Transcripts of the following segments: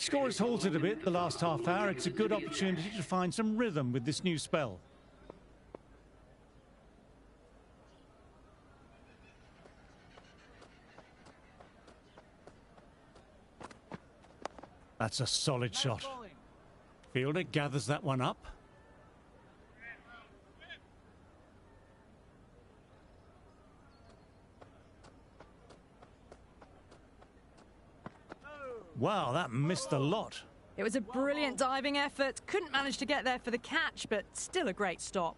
Score has halted a bit the last half hour. It's a good opportunity to find some rhythm with this new spell. That's a solid shot. Fielder gathers that one up. Wow, that missed a lot. It was a brilliant diving effort. Couldn't manage to get there for the catch, but still a great stop.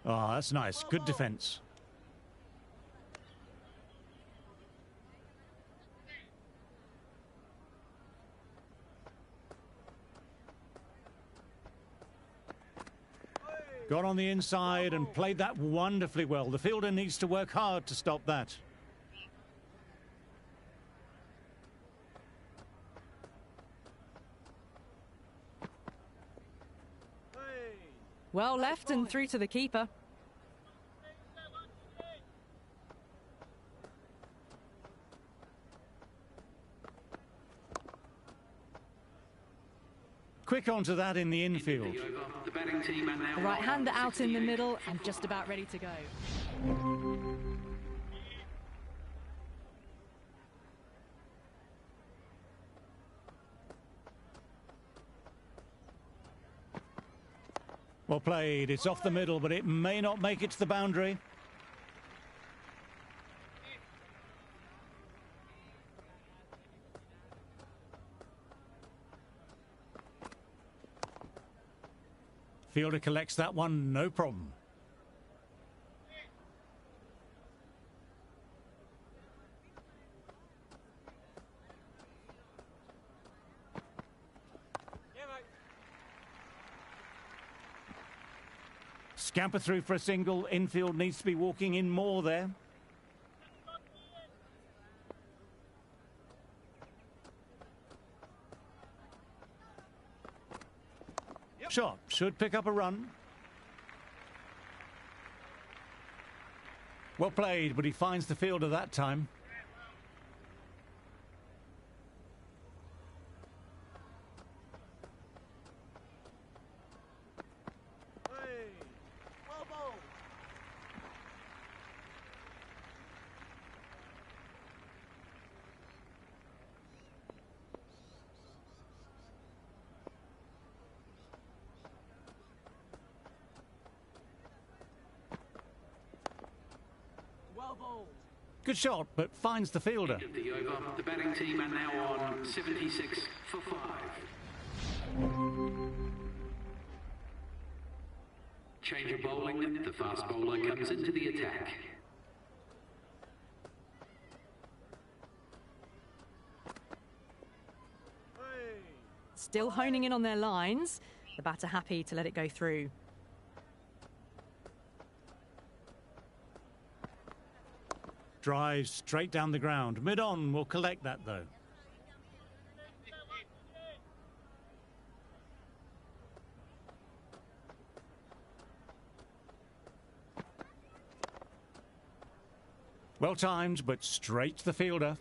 Oh, that's nice. Good defence. Got on the inside and played that wonderfully well. The fielder needs to work hard to stop that. Well left and through to the keeper. Quick onto that in the infield. The right-hander out in the middle and just about ready to go. Well played. It's off the middle, but it may not make it to the boundary. Fielder collects that one, no problem. Scamper through for a single. Infield needs to be walking in more there. Shot should pick up a run. Well played, but he finds the fielder that time. Good shot, but finds the fielder. The batting team are now on 76 for 5. Change of bowling. The fast bowler comes into the attack. Still honing in on their lines. The batter happy to let it go through. Drives straight down the ground. Mid-on will collect that, though. Well timed, but straight to the fielder.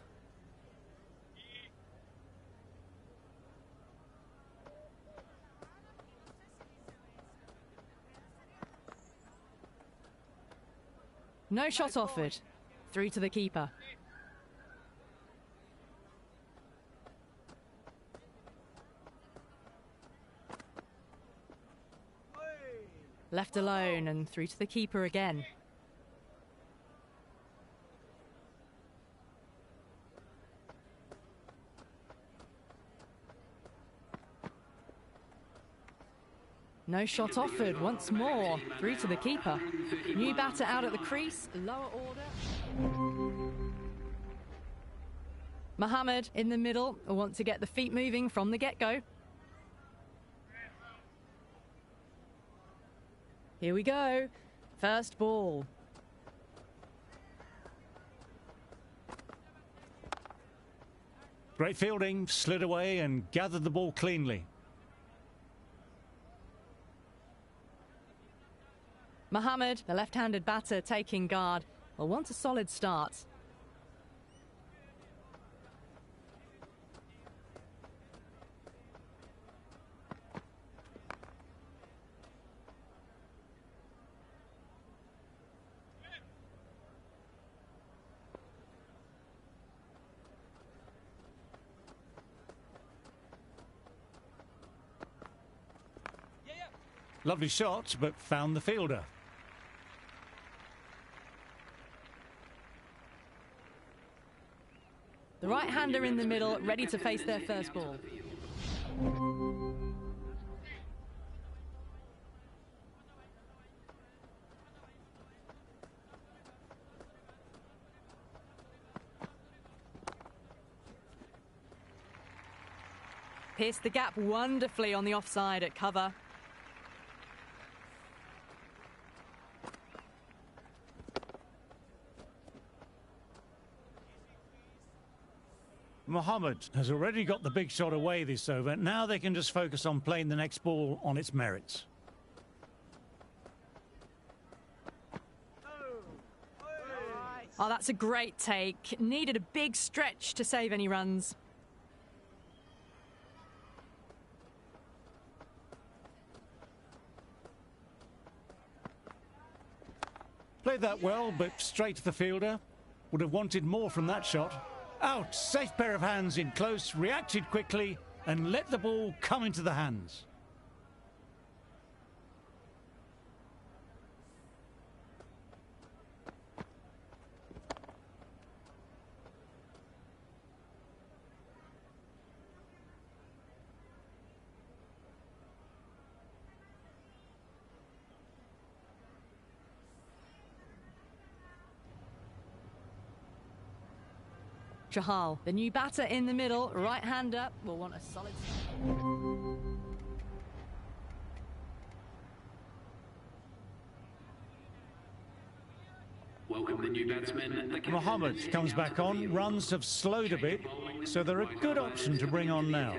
No shot offered. Through to the keeper. Left alone and through to the keeper again. No shot offered once more. Through to the keeper. New batter out at the crease. Lower order. Mohammed in the middle will want to get the feet moving from the get-go. Here we go. First ball. Great fielding, slid away and gathered the ball cleanly. Mohammed, the left-handed batter taking guard, will want a solid start. Lovely shot, but found the fielder. The right-hander in the middle, ready to face their first ball. Pierced the gap wonderfully on the offside at cover. Mohammed has already got the big shot away this over. Now they can just focus on playing the next ball on its merits. Oh, that's a great take. Needed a big stretch to save any runs. Played that well, but straight to the fielder. Would have wanted more from that shot. Out, safe pair of hands in close, reacted quickly and let the ball come into the hands. Chahal, the new batter in the middle, right-hander, will want a solid start. Welcome the new batsman. Mohammed comes back on. Runs have slowed a bit, so they're a good option to bring on now.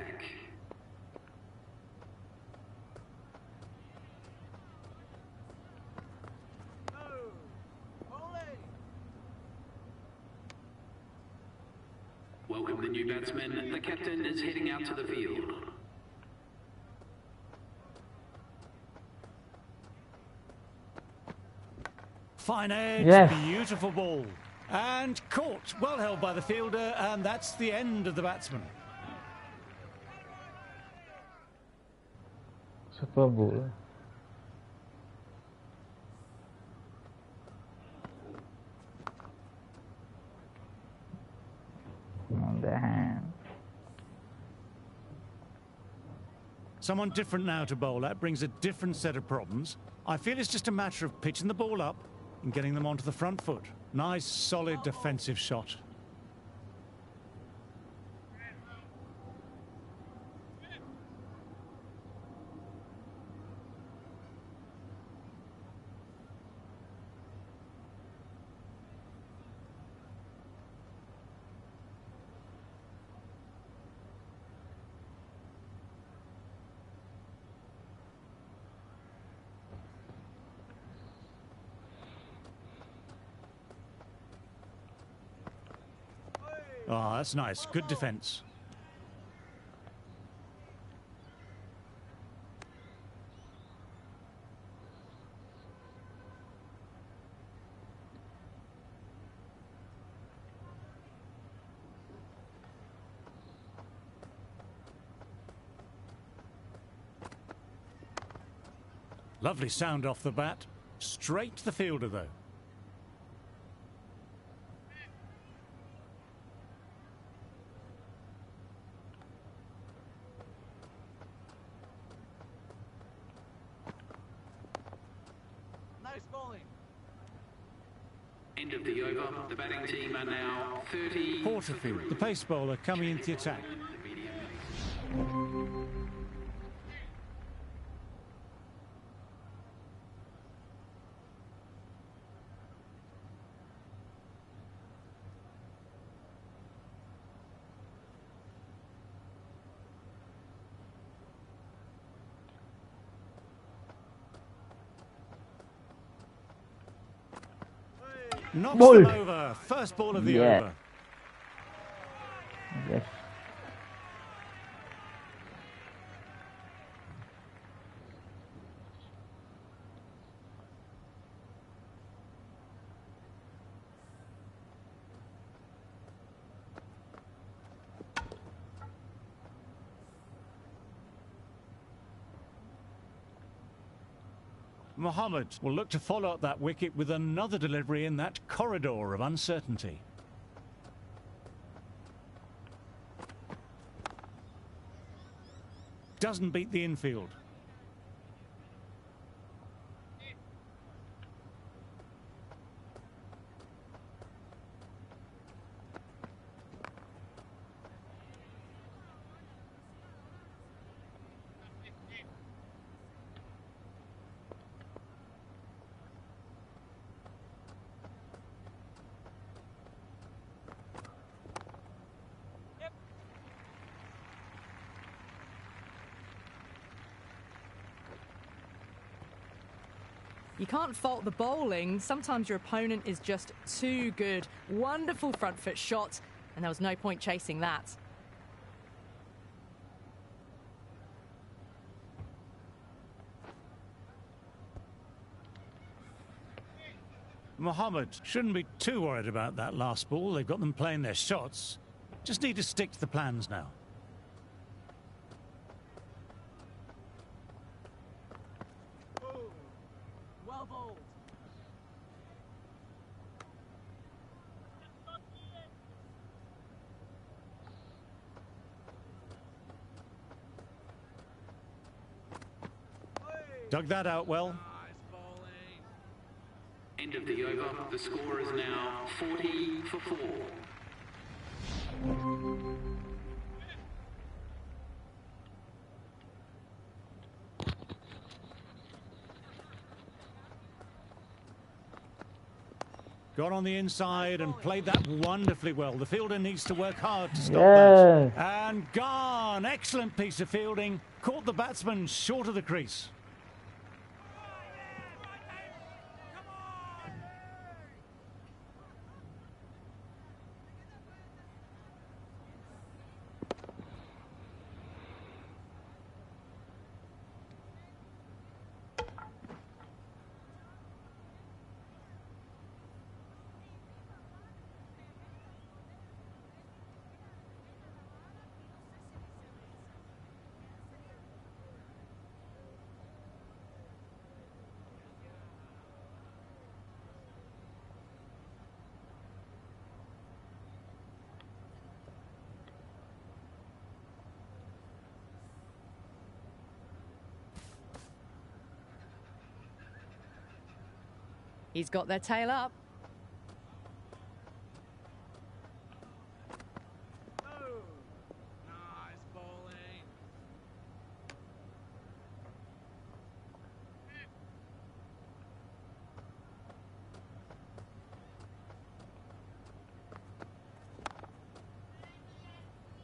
Welcome the new batsman. The captain is heading out to the field. Fine edge, Yes. Beautiful ball. And caught, well held by the fielder, and that's the end of the batsman. Super ball. On the hand. Someone different now to bowl at brings a different set of problems. I feel it's just a matter of pitching the ball up and getting them onto the front foot. Nice, solid defensive shot. Oh, that's nice. Good defence. Lovely sound off the bat. Straight to the fielder, though. End of the over. The batting team are now 30. Porterfield, the pace bowler, coming into the attack. Knocks Ball. them over. First ball of the Yeah. over. Yes. Mohammed will look to follow up that wicket with another delivery in that corridor of uncertainty. Doesn't beat the infield. You can't fault the bowling. Sometimes your opponent is just too good. Wonderful front foot shot, and there was no point chasing that. Mohammed shouldn't be too worried about that last ball. They've got them playing their shots. Just need to stick to the plans now. Well bowled. Dug that out well. End of the over. The score is now 40 for 4. Got on the inside and played that wonderfully well. The fielder needs to work hard to stop Yes. that. And gone. Excellent piece of fielding. Caught the batsman short of the crease. He's got their tail up.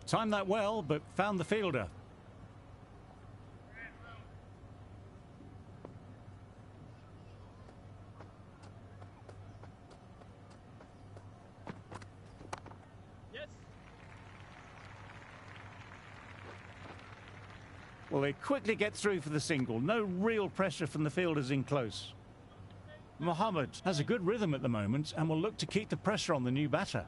Timed that well, but found the fielder. Well, they quickly get through for the single. No real pressure from the fielders in close. Mohammed has a good rhythm at the moment and will look to keep the pressure on the new batter.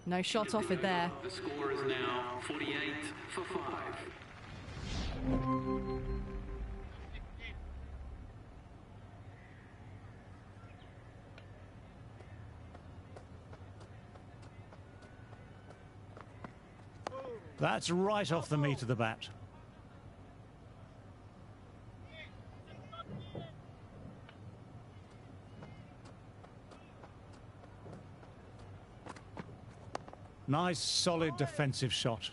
No shot offered there. The score is now 48 for 5. That's right off the meat of the bat. Nice, solid defensive shot.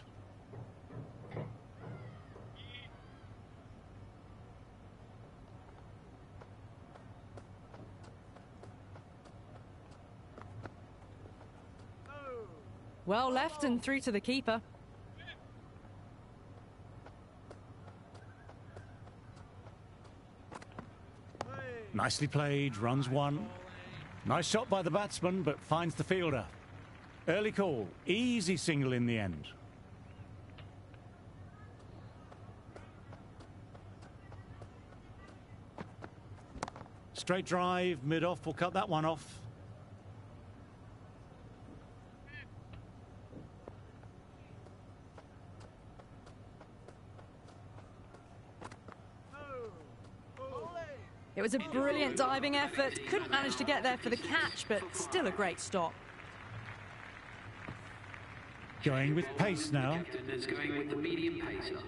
Well left and through to the keeper. Nicely played, runs one. Nice shot by the batsman, but finds the fielder. Early call, easy single in the end. Straight drive, mid-off, will cut that one off. It was a brilliant diving effort. Couldn't manage to get there for the catch, but still a great stop. Going with pace now. Captain is going with the medium pacer.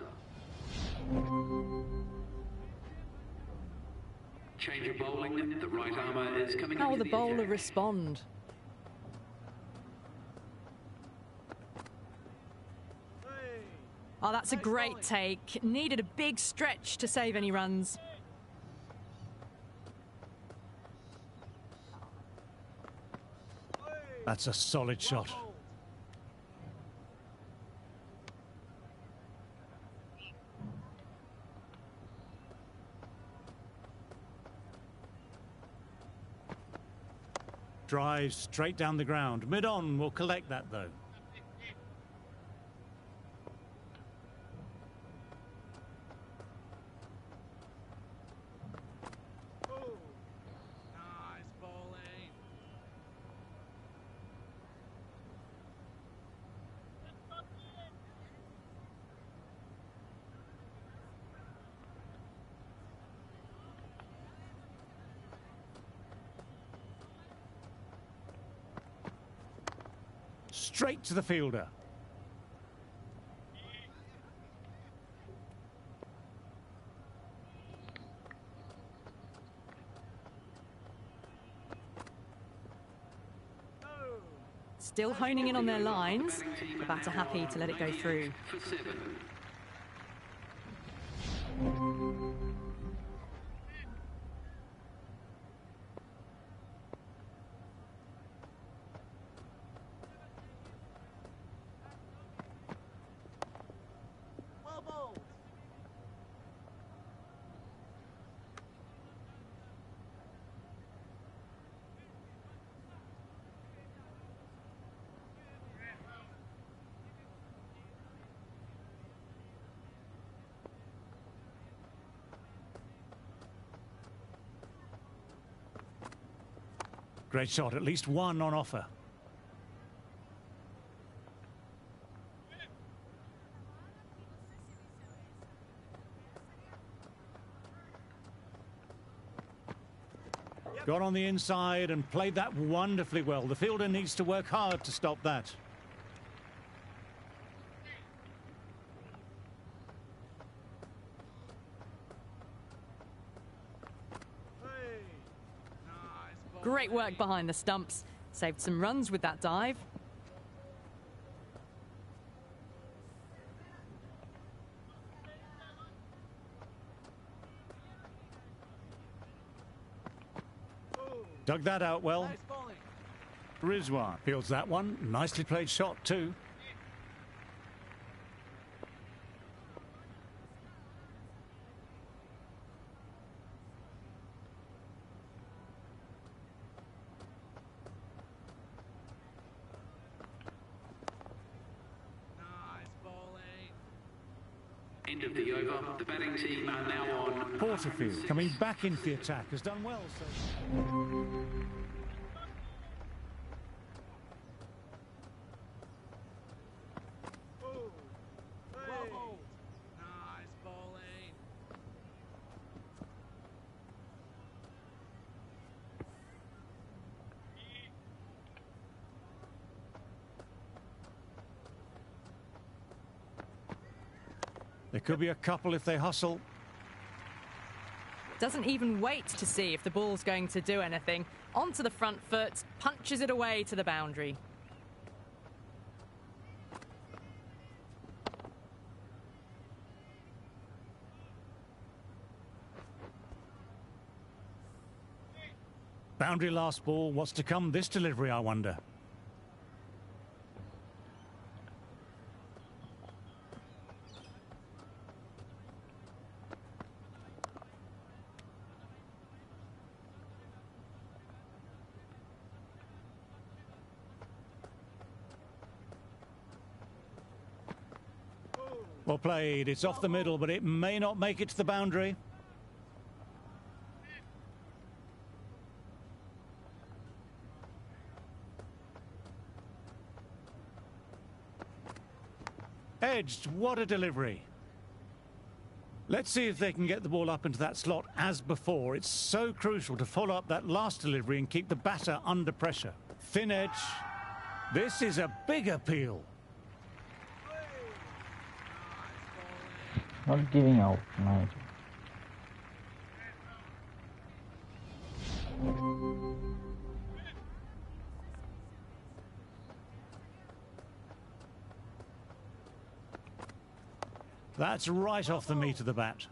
Change of bowling. The right armour is coming How will into the bowler attack. respond? Oh, that's a great take. Needed a big stretch to save any runs. That's a solid shot. Drives straight down the ground. Mid-on will collect that though. Straight to the fielder. Still honing in on their lines. The batter happy to let it go through. For 7. Great shot, at least one on offer. Got on the inside and played that wonderfully well. The fielder needs to work hard to stop that. Great work behind the stumps. Saved some runs with that dive. Dug that out well. Rizwan fields that one. Nicely played shot too. End of the over. The batting team are now on. Porterfield coming back into the attack has done well. There could be a couple if they hustle. Doesn't even wait to see if the ball's going to do anything. Onto the front foot, punches it away to the boundary. Boundary last ball. What's to come this delivery, I wonder? Well played. It's off the middle, but it may not make it to the boundary. Edged. What a delivery. Let's see if they can get the ball up into that slot as before. It's so crucial to follow up that last delivery and keep the batter under pressure. Thin edge. This is a big appeal. Not giving out. Nice. That's right off the meat of the bat.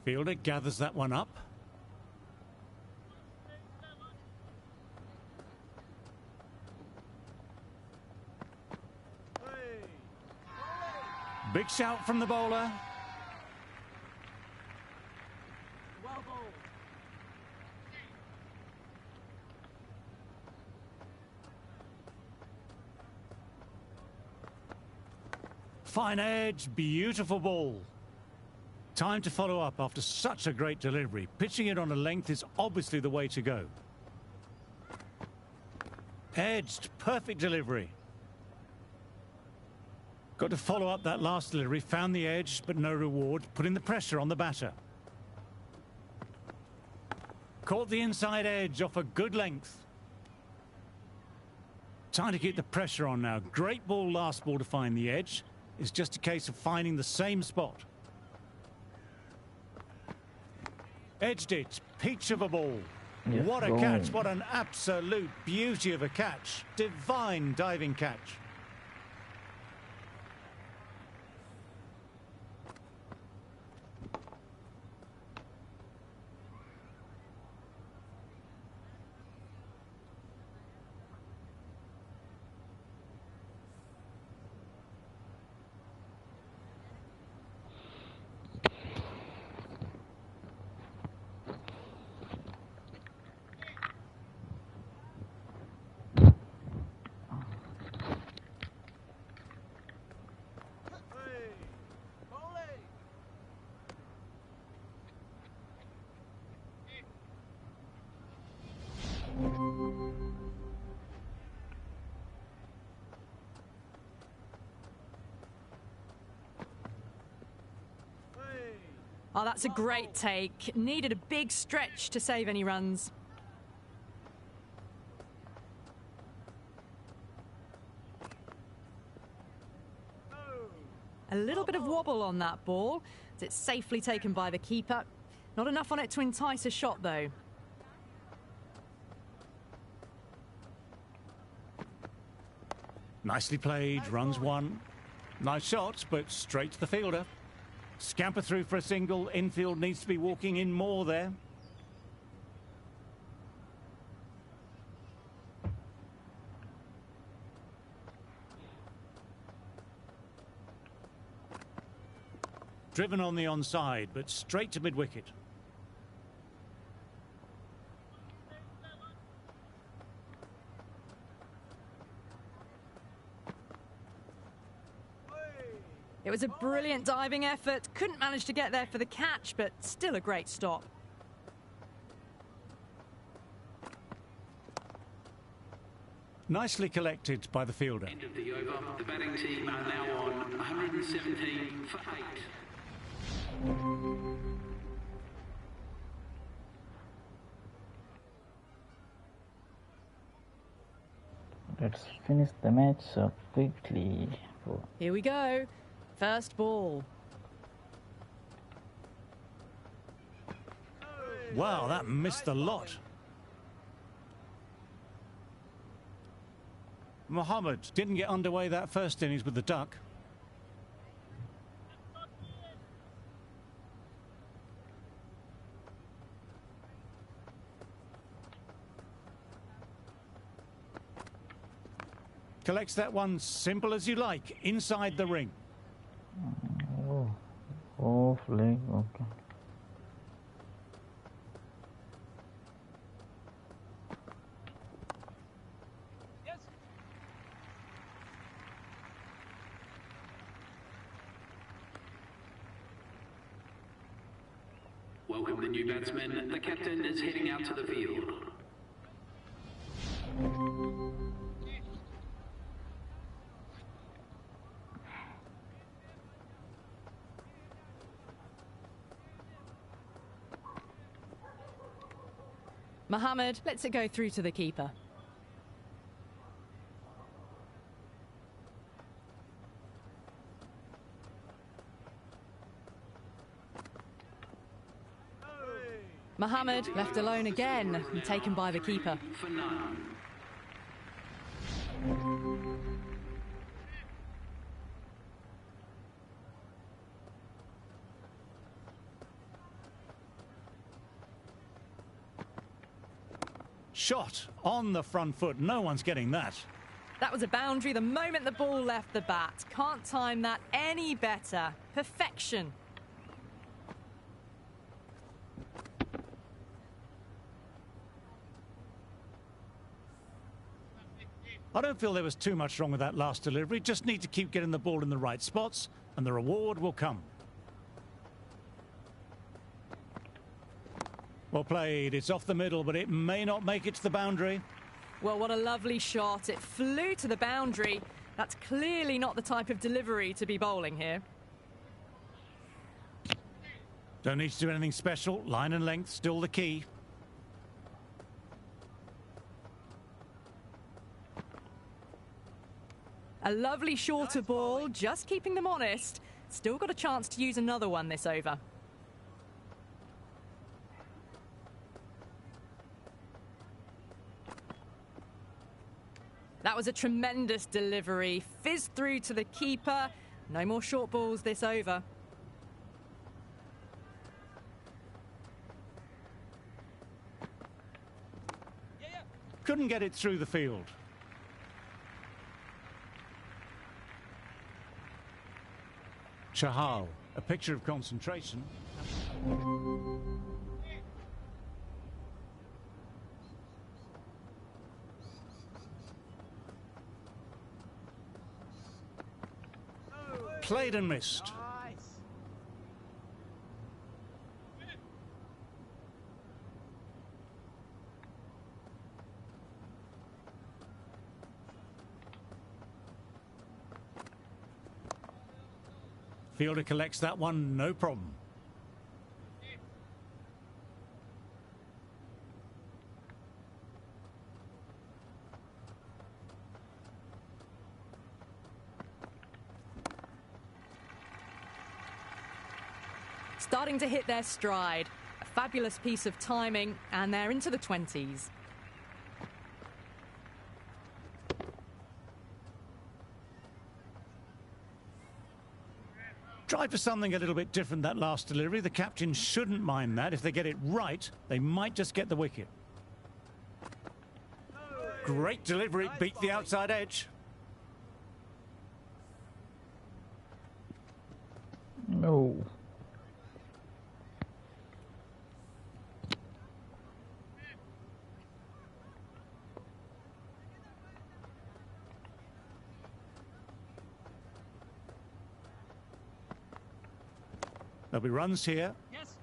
Fielder gathers that one up. Big shout from the bowler. Fine edge, beautiful ball. Time to follow up after such a great delivery. Pitching it on a length is obviously the way to go. Edged, perfect delivery. Got to follow up that last delivery, found the edge, but no reward, putting the pressure on the batter. Caught the inside edge off a good length. Time to keep the pressure on now. Great ball last ball to find the edge. It's just a case of finding the same spot. Edged it, peach of a ball. Yes, What a go catch, on. what an absolute beauty of a catch. Divine diving catch. Oh, that's a great take. Needed a big stretch to save any runs. A little bit of wobble on that ball. It's safely taken by the keeper. Not enough on it to entice a shot, though. Nicely played, runs one. Nice shots, but straight to the fielder. Scamper through for a single. Infield needs to be walking in more there. Driven on the onside, but straight to mid-wicket. It was a brilliant diving effort. Couldn't manage to get there for the catch, but still a great stop. Nicely collected by the fielder. End of the over. The batting team are now on 117 for 8. Let's finish the match so quickly. Here we go. First ball. Wow, that missed a lot. Mohammed didn't get underway that first innings with the duck. Collects that one simple as you like, inside the ring. Oh, off leg, okay. Welcome the new batsman. The captain is heading out to the field. Mohammed lets it go through to the keeper. Mohammed left alone again and taken by the keeper. For none. Shot on the front foot. No one's getting that. That was a boundary the moment the ball left the bat. Can't time that any better. Perfection. I don't feel there was too much wrong with that last delivery. Just need to keep getting the ball in the right spots and the reward will come. Well played. It's off the middle, but it may not make it to the boundary. Well, what a lovely shot. It flew to the boundary. That's clearly not the type of delivery to be bowling here. Don't need to do anything special. Line and length still the key. A lovely shorter ball, just keeping them honest. Still got a chance to use another one this over. That was a tremendous delivery. Fizzed through to the keeper. No more short balls this over. Couldn't get it through the field. Chahal, a picture of concentration. Played and missed. Fielder collects that one, no problem. Starting to hit their stride. A fabulous piece of timing, and they're into the 20s. Tried for something a little bit different that last delivery. The captain shouldn't mind that. If they get it right, they might just get the wicket. Great delivery, beat the outside edge. No. There'll be runs here. Yes.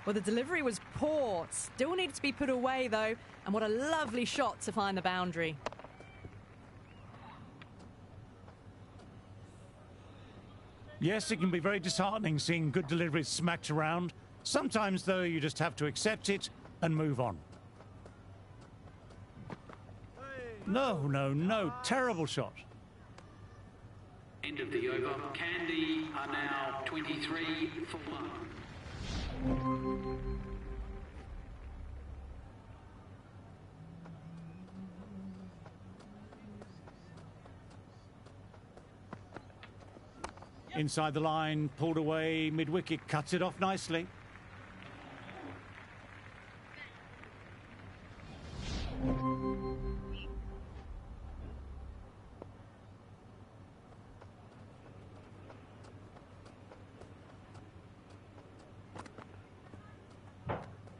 Well, the delivery was poor. Still needed to be put away, though. And what a lovely shot to find the boundary. Yes, it can be very disheartening seeing good deliveries smacked around. Sometimes, though, you just have to accept it and move on. No, no, no. Terrible shot. End of the over. Candy are now 23 for 1. Inside the line, pulled away, mid-wicket, cuts it off nicely.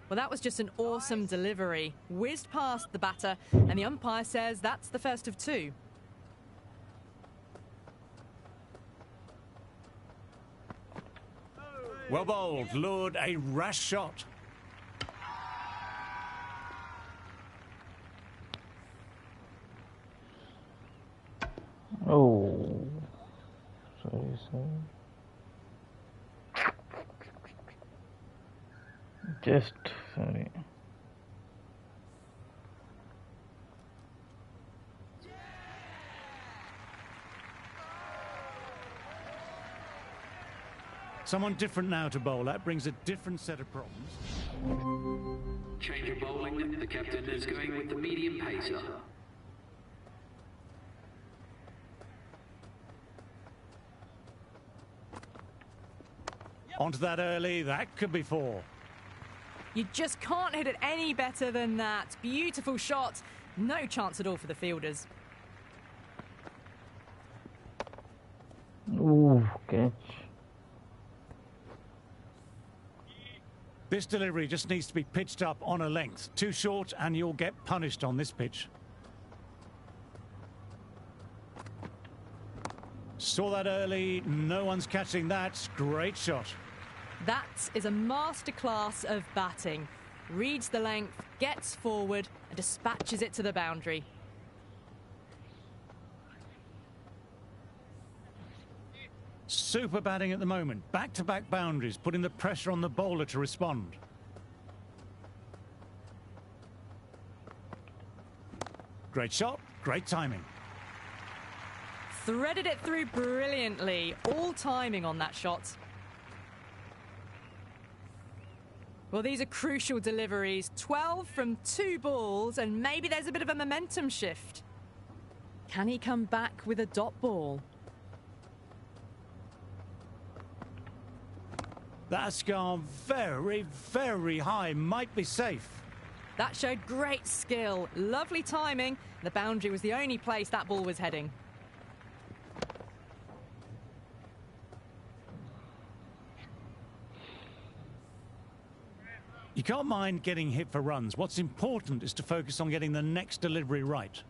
Well, that was just an awesome delivery. Whizzed past the batter, and the umpire says that's the first of 2. Well bowled, lured a rash shot. Oh, sorry. Just sorry. Someone different now to bowl. That brings a different set of problems. Change of bowling. The captain is going with the medium pacer. Onto that early. That could be 4. You just can't hit it any better than that. Beautiful shot. No chance at all for the fielders. Ooh, catch. This delivery just needs to be pitched up on a length. Too short and you'll get punished on this pitch. Saw that early. No one's catching that. Great shot. That is a masterclass of batting. Reads the length, gets forward and dispatches it to the boundary. Super batting at the moment. Back-to-back boundaries, putting the pressure on the bowler to respond. Great shot, great timing. Threaded it through brilliantly. All timing on that shot. Well, these are crucial deliveries. 12 from 2 balls, and maybe there's a bit of a momentum shift. Can he come back with a dot ball? That's gone very, very high. Might be safe. That showed great skill. Lovely timing. The boundary was the only place that ball was heading. You can't mind getting hit for runs. What's important is to focus on getting the next delivery right.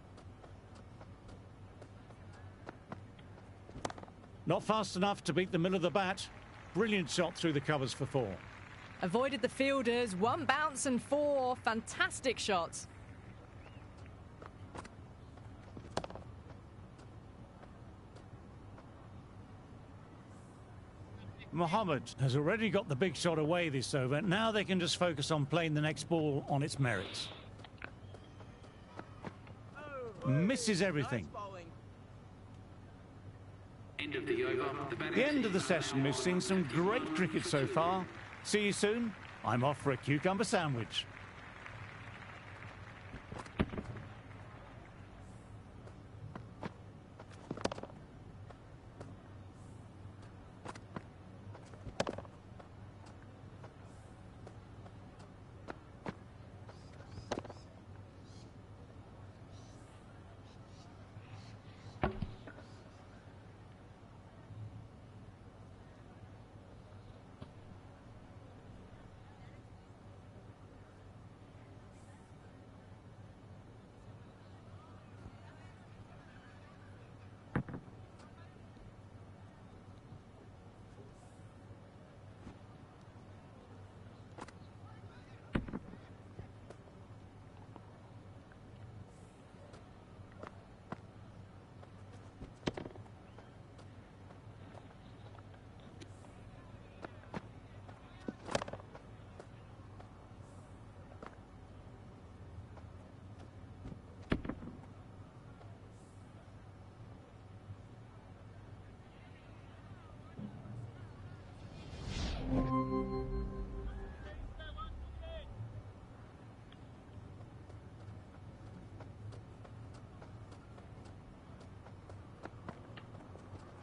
Not fast enough to beat the middle of the bat. Brilliant shot through the covers for 4. Avoided the fielders. 1 bounce and 4. Fantastic shots. Mohammed has already got the big shot away this over. Now they can just focus on playing the next ball on its merits. Misses everything. End of the over. The end of the session. We've seen some great cricket so far. See you soon. I'm off for a cucumber sandwich.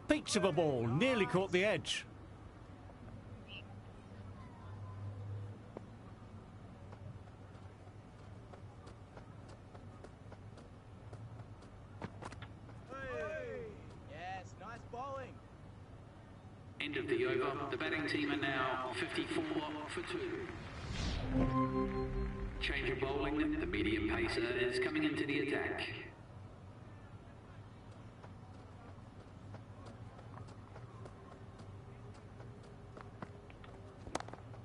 Peach of a ball, nearly caught the edge. Yes, nice bowling. End of the over. The batting team are now 54 for 2. Change of bowling. The medium pacer is coming into the attack.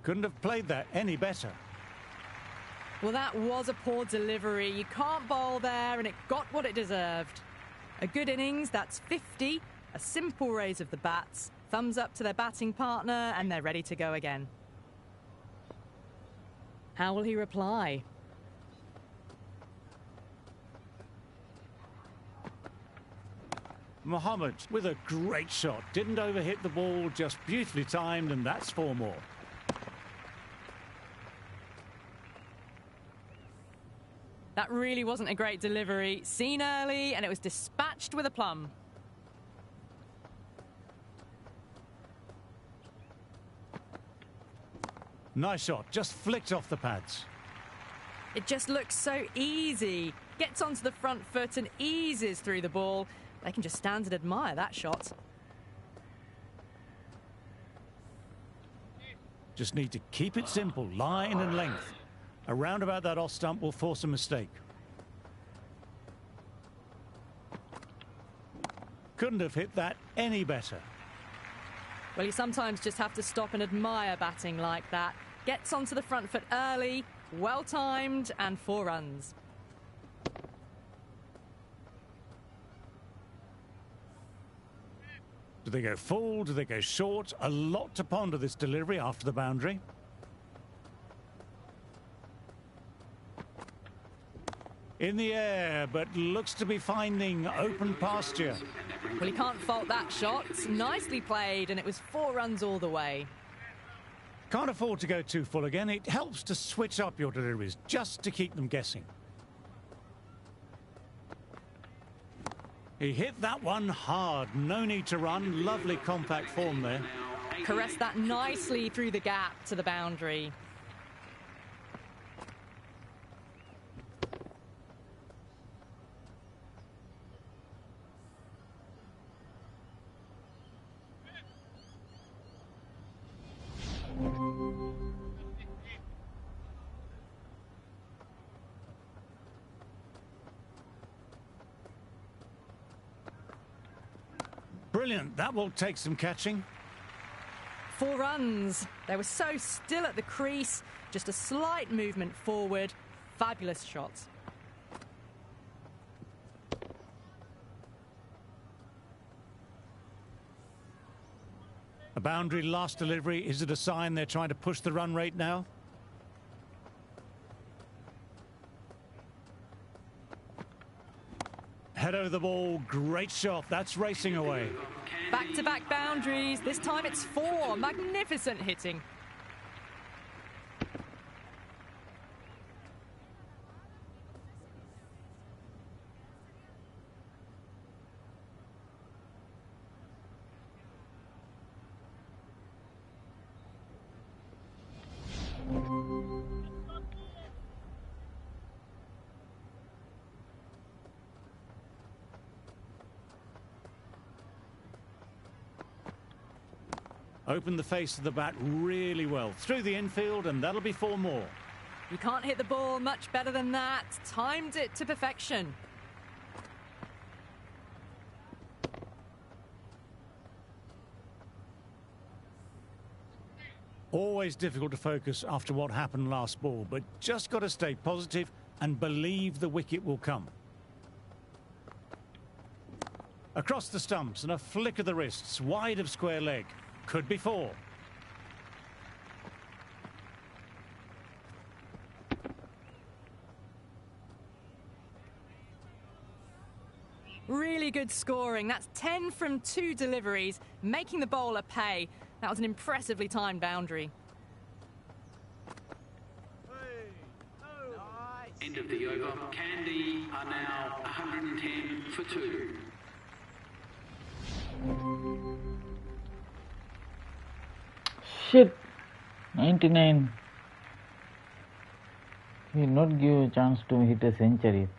Couldn't have played that any better. Well, that was a poor delivery. You can't bowl there, and it got what it deserved. A good innings, that's 50. A simple raise of the bats. Thumbs up to their batting partner, and they're ready to go again. How will he reply? Mohammed with a great shot. Didn't overhit the ball, just beautifully timed, and that's 4 more. That really wasn't a great delivery. Seen early, and it was dispatched with a plum. Nice shot, just flicked off the pads. It just looks so easy. Gets onto the front foot and eases through the ball. They can just stand and admire that shot. Just need to keep it simple, line and length. A roundabout that off stump will force a mistake. Couldn't have hit that any better. Well, you sometimes just have to stop and admire batting like that. Gets onto the front foot early, well timed, and 4 runs. Do they go full? Do they go short? A lot to ponder this delivery after the boundary. In the air, but looks to be finding open pasture. Well, you can't fault that shot. Nicely played, and it was 4 runs all the way. Can't afford to go too full again. It helps to switch up your deliveries, just to keep them guessing. He hit that one hard. No need to run. Lovely compact form there. Caressed that nicely through the gap to the boundary. Brilliant. That will take some catching. 4 runs. They were so still at the crease. Just a slight movement forward. Fabulous shot. A boundary last delivery. Is it a sign they're trying to push the run rate now? Head over the ball. Great shot. That's racing away. Back-to-back boundaries. This time it's 4. Magnificent hitting. Open the face of the bat really well. Through the infield, and that'll be 4 more. You can't hit the ball much better than that. Timed it to perfection. Always difficult to focus after what happened last ball, but just got to stay positive and believe the wicket will come. Across the stumps and a flick of the wrists, wide of square leg. Could be 4. Really good scoring. That's 10 from 2 deliveries, making the bowler pay. That was an impressively timed boundary. End of the over. Candy are now 110 for 2. Shit. 99. He will not give a chance to hit a century.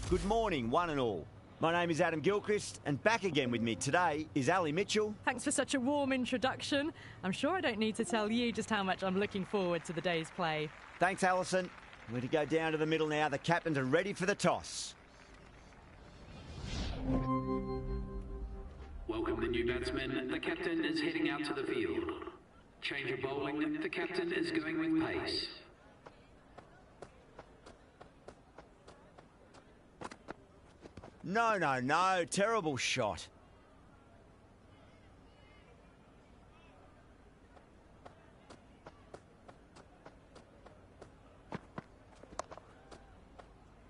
Good morning, one and all. My name is Adam Gilchrist, and back again with me today is Ali Mitchell. Thanks for such a warm introduction. I'm sure I don't need to tell you just how much I'm looking forward to the day's play. Thanks, Alison. We're to go down to the middle now. The captains are ready for the toss. Welcome the new batsman. The captain is heading out to the field. Change of bowling. The captain is going with pace. No, no, no. Terrible shot.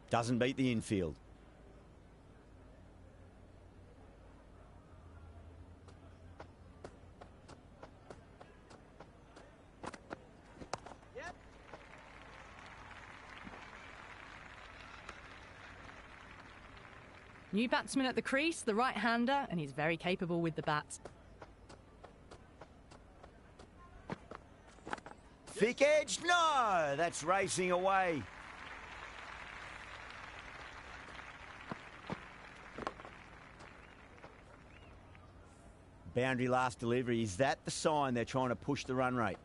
Doesn't beat the infield. New batsman at the crease, the right-hander, and he's very capable with the bat. Thick edge? No! That's racing away. Boundary last delivery. Is that the sign they're trying to push the run rate?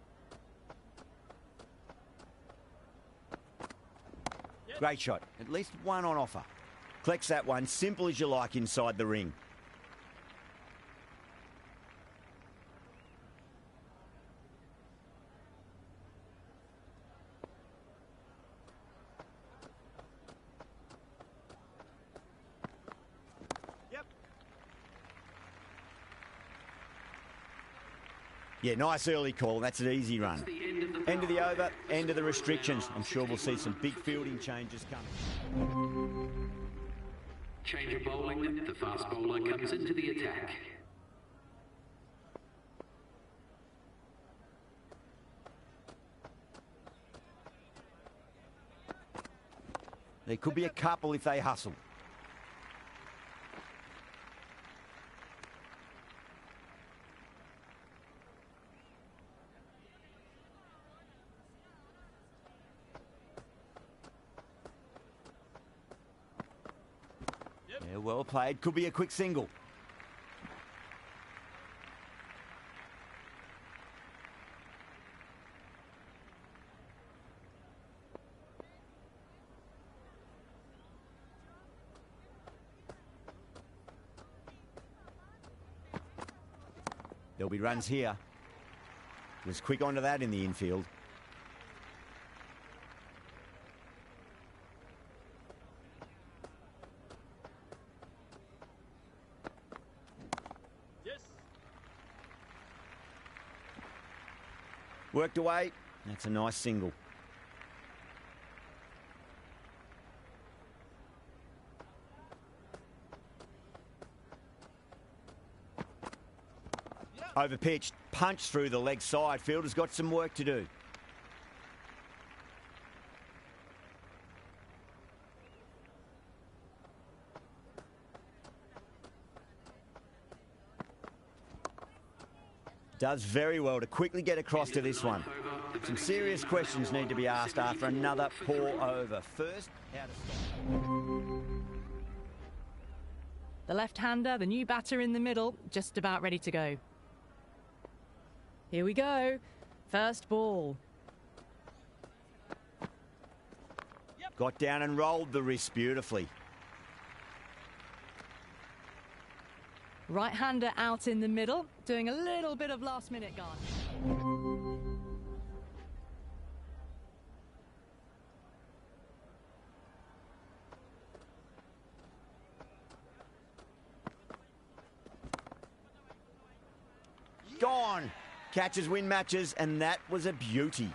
Great shot. At least one on offer. Collects that one, simple as you like, inside the ring. Yep. Yeah, nice early call. That's an easy run. End of the over, end of the restrictions. I'm sure we'll see some big fielding changes coming. Change of bowling. The fast bowler comes into the attack. There could be a couple if they hustle. Yeah, well played. Could be a quick single. There'll be runs here. Was quick onto that in the infield. Worked away. That's a nice single. Over pitched, punched through the leg side. Fielder's got some work to do. Does very well to quickly get across to this one. Some serious questions need to be asked after another poor over. First, how to stop. The left-hander, the new batter in the middle, just about ready to go. Here we go. First ball. Got down and rolled the wrist beautifully. Right-hander out in the middle, doing a little bit of last-minute garnish. Gone. Catches win matches, and that was a beauty.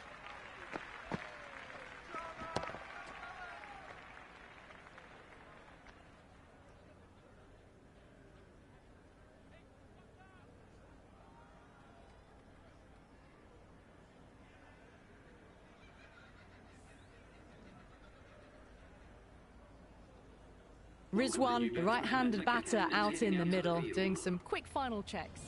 Rizwan, the right-handed batter, out in the middle, doing some quick final checks.